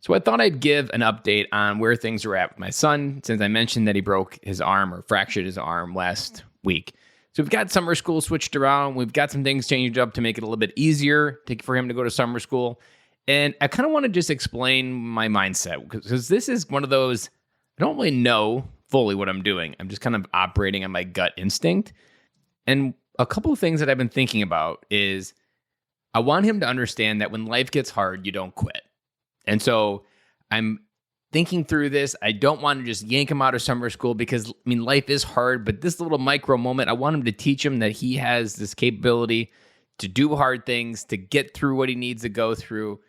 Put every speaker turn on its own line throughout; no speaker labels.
So I thought I'd give an update on where things are at with my son, since I mentioned that he broke his arm or fractured his arm last week. So we've got summer school switched around. We've got some things changed up to make it a little bit easier for him to go to summer school. And I kind of want to just explain my mindset because this is one of those, I don't really know fully what I'm doing. I'm just kind of operating on my gut instinct. And a couple of things that I've been thinking about is I want him to understand that when life gets hard, you don't quit. And so I'm thinking through this. I don't want to just yank him out of summer school because, life is hard, but this little micro moment, I want him to teach him that he has this capability to do hard things, to get through what he needs to go through,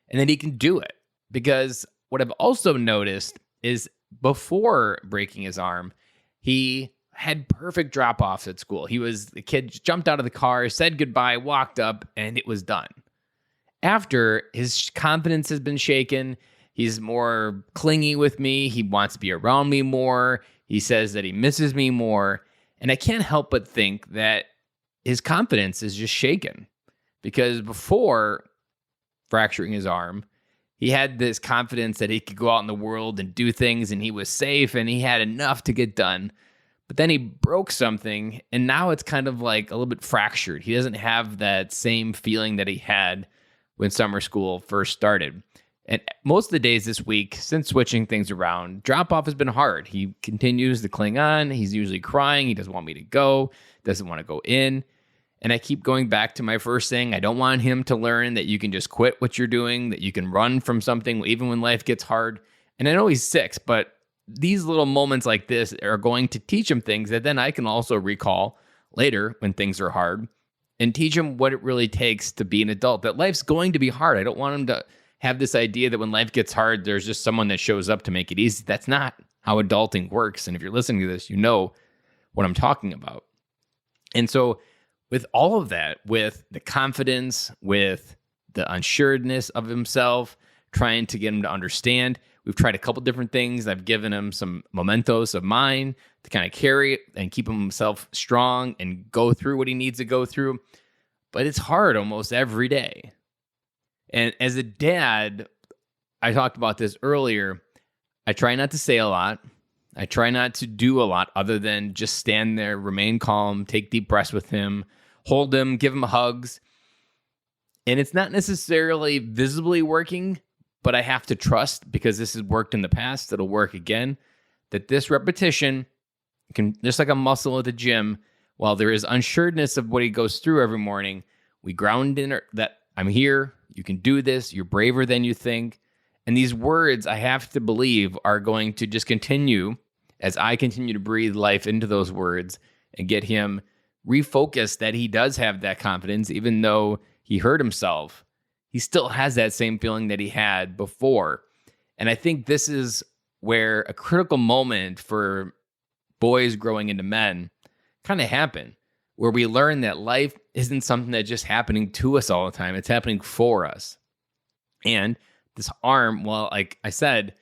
and that he can do it. Because what I've also noticed is before breaking his arm, he had perfect drop-offs at school. The kid jumped out of the car, said goodbye, walked up, and it was done. After, his confidence has been shaken. He's more clingy with me. He wants to be around me more. He says that he misses me more. And I can't help but think that his confidence is just shaken. Because before fracturing his arm, he had this confidence that he could go out in the world and do things and he was safe and he had enough to get done. But then he broke something and now it's kind of like a little bit fractured. He doesn't have that same feeling that he had when summer school first started. And most of the days this week, since switching things around, drop-off has been hard. He continues to cling on. He's usually crying. He doesn't want me to go, doesn't want to go in. And I keep going back to my first thing. I don't want him to learn that you can just quit what you're doing, that you can run from something even when life gets hard. And I know he's 6, but these little moments like this are going to teach him things that then I can also recall later when things are hard and teach him what it really takes to be an adult, that life's going to be hard. I don't want him to have this idea that when life gets hard, there's just someone that shows up to make it easy. That's not how adulting works. And if you're listening to this, you know what I'm talking about. And so with all of that, with the confidence, with the unsuredness of himself, trying to get him to understand, we've tried a couple different things. I've given him some mementos of mine to kind of carry it and keep himself strong and go through what he needs to go through. But it's hard almost every day. And as a dad, I talked about this earlier, I try not to say a lot. I try not to do a lot other than just stand there, remain calm, take deep breaths with him, hold him, give him hugs. And it's not necessarily visibly working, but I have to trust, because this has worked in the past, it'll work again, that this repetition can, just like a muscle at the gym, while there is unsureness of what he goes through every morning, we ground in that I'm here, you can do this, you're braver than you think. And these words, I have to believe, are going to just continue as I continue to breathe life into those words and get him refocused that he does have that confidence, even though he hurt himself. He still has that same feeling that he had before. And I think this is where a critical moment for boys growing into men kind of happen, where we learn that life isn't something that's just happening to us all the time. It's happening for us. And this arm, well, like I said,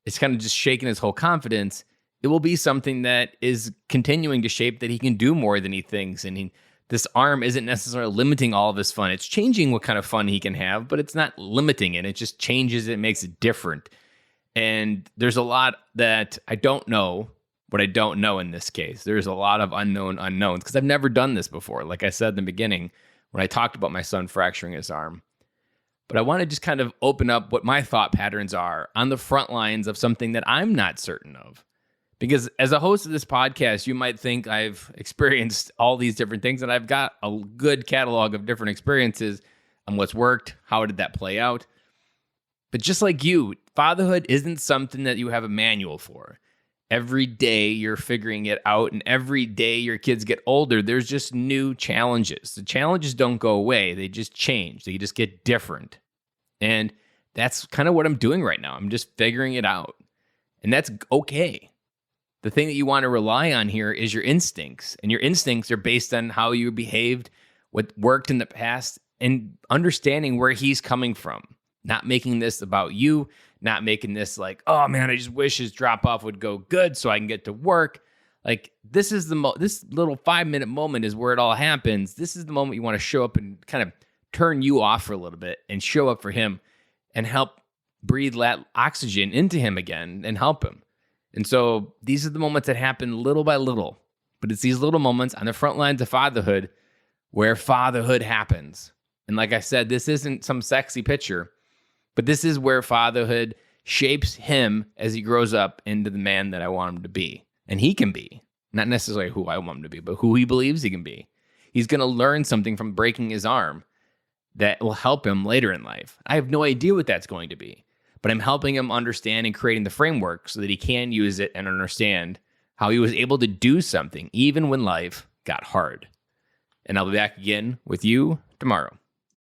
it's kind of just shaking his whole confidence. It will be something that is continuing to shape that he can do more than he thinks. And this arm isn't necessarily limiting all of his fun. It's changing what kind of fun he can have, but it's not limiting it. It just changes it, makes it different. And there's a lot that I don't know what I don't know in this case. There's a lot of unknowns because I've never done this before. Like I said in the beginning, when I talked about my son fracturing his arm. But I want to just kind of open up what my thought patterns are on the front lines of something that I'm not certain of. Because as a host of this podcast, you might think I've experienced all these different things, and I've got a good catalog of different experiences on what's worked, how did that play out. But just like you, fatherhood isn't something that you have a manual for. Every day you're figuring it out, and every day your kids get older, there's just new challenges. The challenges don't go away. They just change. They just get different. And that's kind of what I'm doing right now. I'm just figuring it out. And that's okay. The thing that you want to rely on here is your instincts. And your instincts are based on how you behaved, what worked in the past, and understanding where he's coming from. Not making this about you, not making this like, oh man, I just wish his drop-off would go good so I can get to work. Like, this is this little 5-minute moment is where it all happens. This is the moment you want to show up and kind of turn you off for a little bit and show up for him and help breathe that oxygen into him again and help him. And so these are the moments that happen little by little. But it's these little moments on the front lines of fatherhood where fatherhood happens. And like I said, this isn't some sexy picture, but this is where fatherhood shapes him as he grows up into the man that I want him to be. And he can be. Not necessarily who I want him to be, but who he believes he can be. He's going to learn something from breaking his arm that will help him later in life. I have no idea what that's going to be, but I'm helping him understand and creating the framework so that he can use it and understand how he was able to do something even when life got hard. And I'll be back again with you tomorrow.